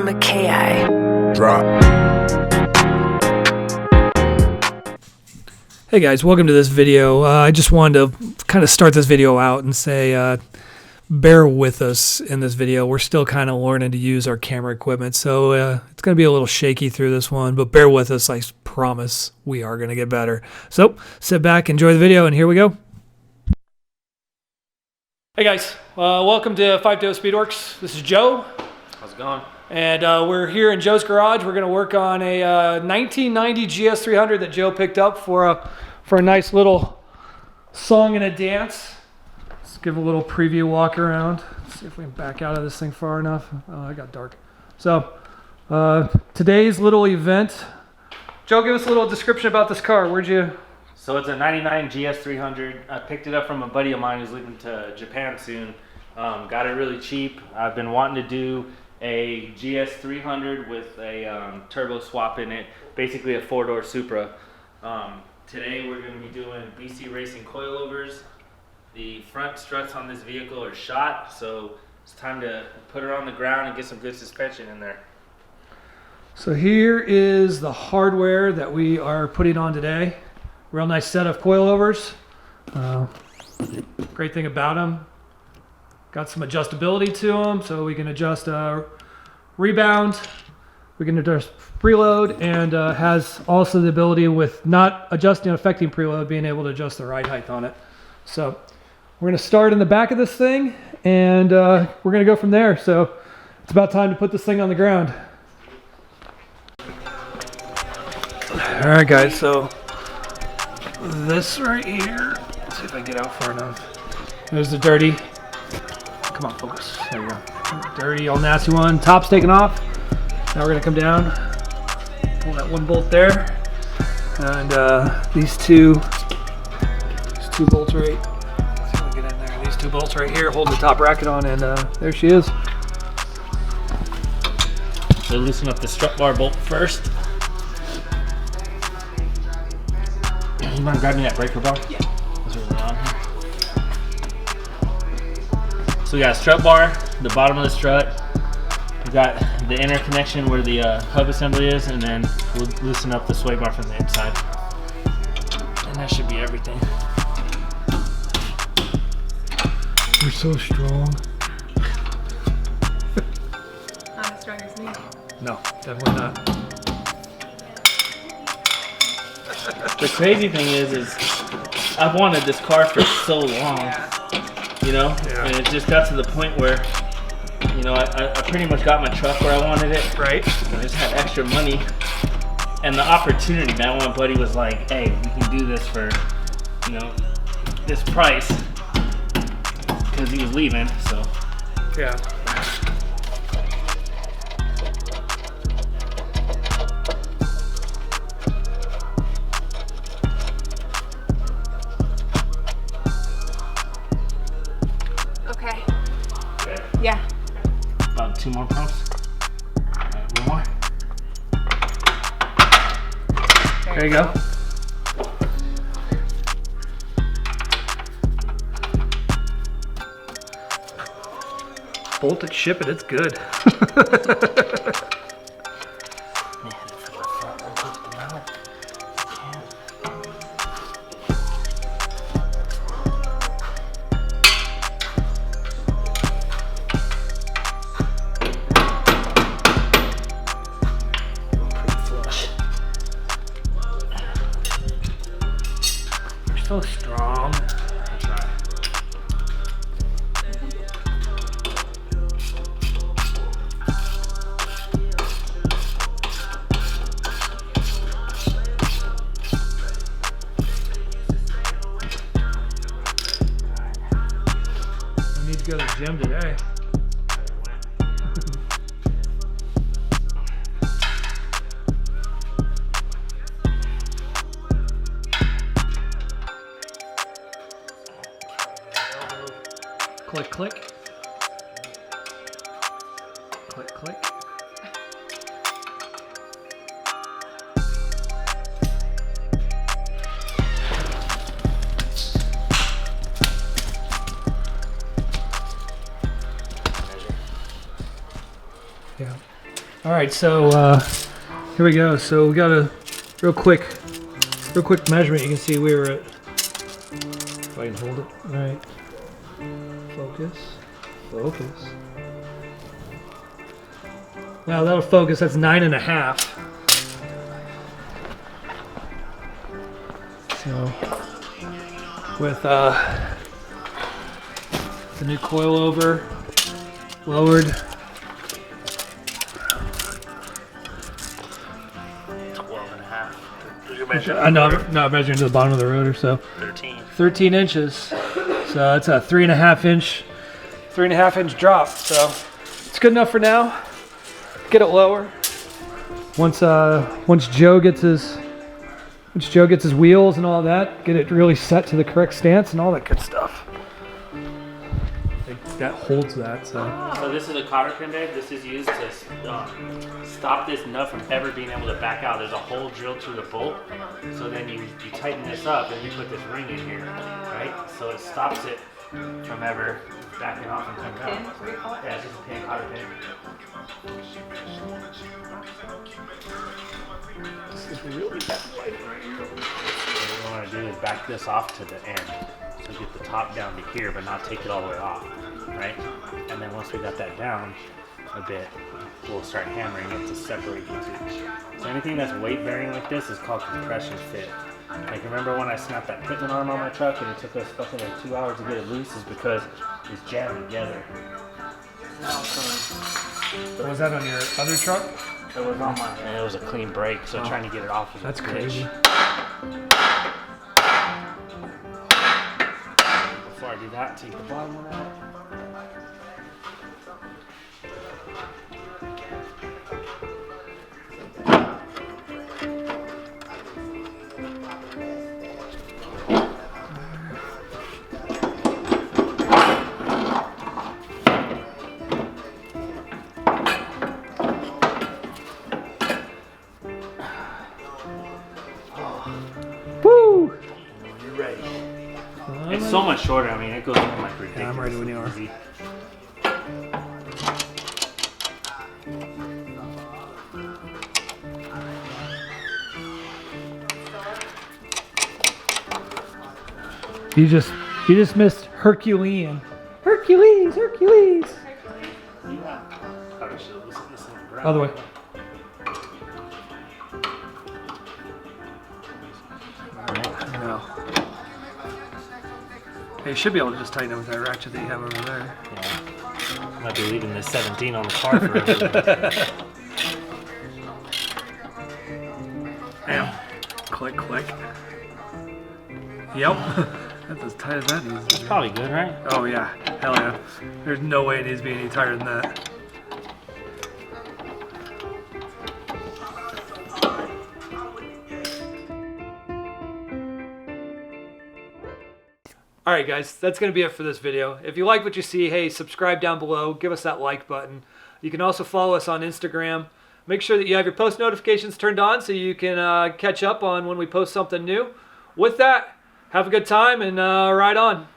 Makaih. Drop. Hey guys, welcome to this video. I just wanted to kind of start this video out and say bear with us in this video. We're still kind of learning to use our camera equipment, so it's going to be a little shaky through this one, but bear with us. I promise we are going to get better. So sit back, enjoy the video, and here we go. Hey guys, welcome to 5-2 Speedworks. This is Joe. How's it going? And we're here in Joe's garage. We're going to work on a 1990 GS300 that Joe picked up for a nice little song and a dance. Let's give a little preview walk around. Let's see if we can back out of this thing far enough. Oh, I got dark. So today's little event. Joe, give us a little description about this car. Where'd you... So it's a 99 GS300. I picked it up from a buddy of mine who's leaving to Japan soon. Got it really cheap. I've been wanting to do a GS300 with a turbo swap in it, basically a 4-door Supra. Today we're going to be doing BC Racing coilovers. The front struts on this vehicle are shot, so it's time to put her on the ground and get some good suspension in there. So here is the hardware that we are putting on today. Real nice set of coilovers. Great thing about them, got some adjustability to them, so we can adjust rebound, we can adjust preload, and has also the ability, with not adjusting and affecting preload, being able to adjust the ride height on it. So we're going to start in the back of this thing, and we're going to go from there. So it's about time to put this thing on the ground. All right, guys, so this right here, let's see if I can get out far enough. There's the dirty. Come on, focus. There you go. Dirty, all nasty one. Top's taken off. Now we're gonna come down, pull that one bolt there, and these two bolts right. Let's see if I can get in there. These two bolts right here hold the top bracket on, and there she is. So loosen up the strut bar bolt first. You mind grabbing that breaker bar? Yeah. It's really on here. So we got a strut bar, the bottom of the strut. We got the inner connection where the hub assembly is, and then we'll loosen up the sway bar from the inside. And that should be everything. You're so strong. Not as strong as me. No, definitely not. The crazy thing is I've wanted this car for so long, you know, and it just got to the point where, you know, I pretty much got my truck where I wanted it. Right. I just had extra money and the opportunity, man. One buddy was like, hey, we can do this for, you know, this price, because he was leaving, so. Yeah. Okay. Yeah. About 2 more pumps. One more. There you go. Bolt it, ship it, it's good. So strong. I'll try. I need to go to the gym today. Click, click. Click, click. Yeah. All right, so here we go. So we got a real quick measurement. You can see we were at, if I can hold it, all right. Focus. Now that'll focus, that's 9.5. So with the new coilover lowered. 12.5. I know, I'm not measuring to the bottom of the rotor, so 13 inches. So that's a 3.5 inch drop. So it's good enough for now. Get it lower. Once Joe gets his wheels and all that, get it really set to the correct stance and all that good stuff. That holds that. So this is a cotter pin, babe. This is used to stop this nut from ever being able to back out. There's a hole drilled through the bolt. So then you tighten this up and you put this ring in here, right? So it stops it from ever backing off and coming out. Yeah, it's just a pin, cotter pin. this is really bad. What we want to do is back this off to the end. So get the top down to here, but not take it all the way off, right? And then once we got that down a bit, we'll start hammering it to separate the two. So anything that's weight bearing like this is called compression fit. Like remember when I snapped that pitman arm on my truck and it took us fucking like 2 hours to get it loose, is because it's jammed together. Was that on your other truck? It was on mine, and it was a clean break, so trying to get it off was That's a bitch. crazy. Before I do that, take the bottom one out. Woo! You're ready. It's so much shorter. I mean, it goes from like ridiculous. Yeah, I'm ready when you are. Easy. You just missed Herculean. Hercules. Yeah. Probably should have listened to this in the ground. Other way. No. Hey, you should be able to just tighten it with that ratchet that you have over there. Yeah. Might be leaving this 17 on the car for everything. Bam. Click. Yep. That's as tight as that needs to be. Probably good, right? Oh yeah. Hell yeah. There's no way it needs to be any tighter than that. Alright guys, that's going to be it for this video. If you like what you see, hey, subscribe down below. Give us that like button. You can also follow us on Instagram. Make sure that you have your post notifications turned on so you can catch up on when we post something new. With that, have a good time and ride on.